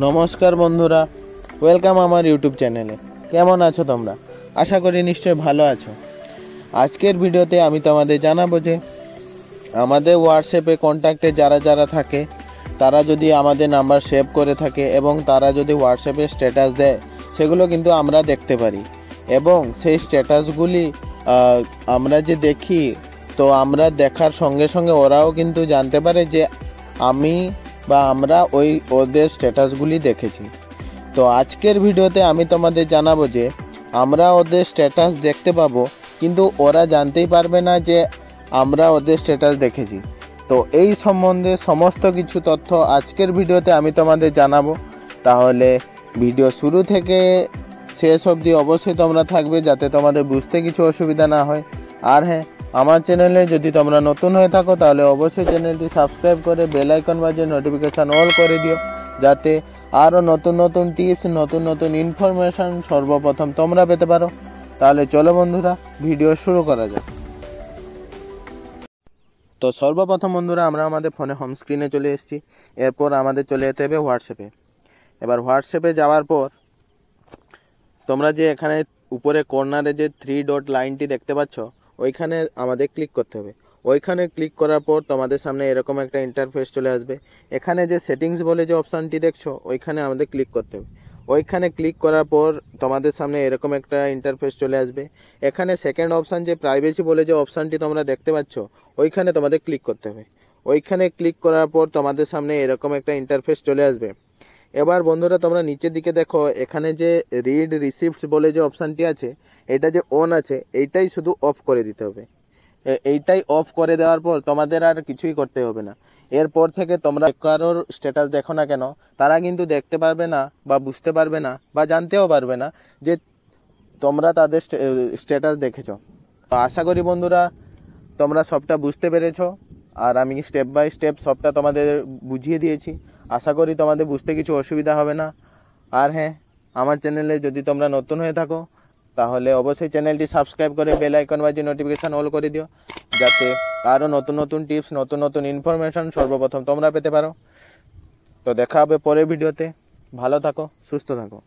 নমস্কার বন্ধুরা, ওয়েলকাম আমার ইউটিউব চ্যানেলে। কেমন আছো তোমরা? আশা করি নিশ্চয়ই ভালো আছো। আজকের ভিডিওতে আমি তোমাদের জানাবো যে আমাদের হোয়াটসঅ্যাপে কন্ট্যাক্টে যারা যারা থাকে তারা যদি আমাদের নাম্বার সেভ করে থাকে এবং তারা যদি হোয়াটসঅ্যাপে স্ট্যাটাস দেয়, সেগুলো কিন্তু আমরা দেখতে পারি। এবং সেই স্ট্যাটাসগুলি আমরা যে দেখি, তো আমরা দেখার সঙ্গে সঙ্গে ওরাও কিন্তু জানতে পারে যে আমরা ওদের স্ট্যাটাসগুলি দেখেছি। তো আজকের ভিডিওতে আমি তোমাদের জানাবো যে আমরা ওদের স্ট্যাটাস দেখতে পাবো, কিন্তু ওরা জানতেই পারবে না যে আমরা ওদের স্ট্যাটাস দেখেছি। তো এই সম্বন্ধে সমস্ত কিছু তথ্য আজকের ভিডিওতে আমি তোমাদের জানাবো। তাহলে ভিডিও শুরু থেকে শেষ অবধি অবশ্যই তোমরা থাকবে, যাতে তোমাদের বুঝতে কিছু অসুবিধা না হয়। আর হ্যাঁ, আমার চ্যানেলে যদি তোমরা নতুন হয়ে থাকো তাহলে অবশ্যই চ্যানেলটি সাবস্ক্রাইব করে বেল আইকন বাজিয়ে নোটিফিকেশান অল করে দিও, যাতে আরও নতুন নতুন টিপস, নতুন নতুন ইনফরমেশান সর্বপ্রথম তোমরা পেতে পারো। তাহলে চলো বন্ধুরা, ভিডিও শুরু করা যাক। তো সর্বপ্রথম বন্ধুরা, আমরা আমাদের ফোনে হোম স্ক্রিনে চলে এসেছি। এরপর আমাদের চলে যেতে হবে হোয়াটসঅ্যাপে। এবার হোয়াটসঅ্যাপে যাওয়ার পর তোমরা যে এখানে উপরে কর্নারে যে 3 ডট লাইনটি দেখতে পাচ্ছ, ওইখানে আমাদের ক্লিক করতে হবে। ওইখানে ক্লিক করার পর তোমাদের সামনে এরকম একটা ইন্টারফেস চলে আসবে। এখানে যে সেটিংস বলে যে অপশানটি দেখছো, ওইখানে আমাদের ক্লিক করতে হবে। ওইখানে ক্লিক করার পর তোমাদের সামনে এরকম একটা ইন্টারফেস চলে আসবে। এখানে সেকেন্ড অপশান যে প্রাইভেসি বলে যে অপশানটি তোমরা দেখতে পাচ্ছ, ওইখানে তোমাদের ক্লিক করতে হবে। ওইখানে ক্লিক করার পর তোমাদের সামনে এরকম একটা ইন্টারফেস চলে আসবে। এবার বন্ধুরা, তোমরা নিচের দিকে দেখো, এখানে যে রিড রিসিপ্টস বলে যে অপশানটি আছে, এটা যে অন আছে, এইটাই শুধু অফ করে দিতে হবে। এইটাই অফ করে দেওয়ার পর তোমাদের আর কিছুই করতে হবে না। এরপর থেকে তোমরা কারোর স্ট্যাটাস দেখো না কেন, তারা কিন্তু দেখতে পারবে না বা বুঝতে পারবে না বা জানতেও পারবে না যে তোমরা তাদের স্ট্যাটাস দেখেছ। তো আশা করি বন্ধুরা তোমরা সবটা বুঝতে পেরেছো, আর আমি স্টেপ বাই স্টেপ সবটা তোমাদের বুঝিয়ে দিয়েছি। আশা করি তোমাদের বুঝতে কিছু অসুবিধা হবে না। আর হ্যাঁ, আমার চ্যানেলে যদি তোমরা নতুন হয়ে থাকো তাহলে অবশ্যই চ্যানেলটি সাবস্ক্রাইব করে বেল আইকন বাজিয়ে নোটিফিকেশান অল করে দিও, যাতে আরও নতুন নতুন টিপস, নতুন নতুন ইনফরমেশান সর্বপ্রথম তোমরা পেতে পারো। তো দেখা হবে পরের ভিডিওতে। ভালো থাকো, সুস্থ থাকো।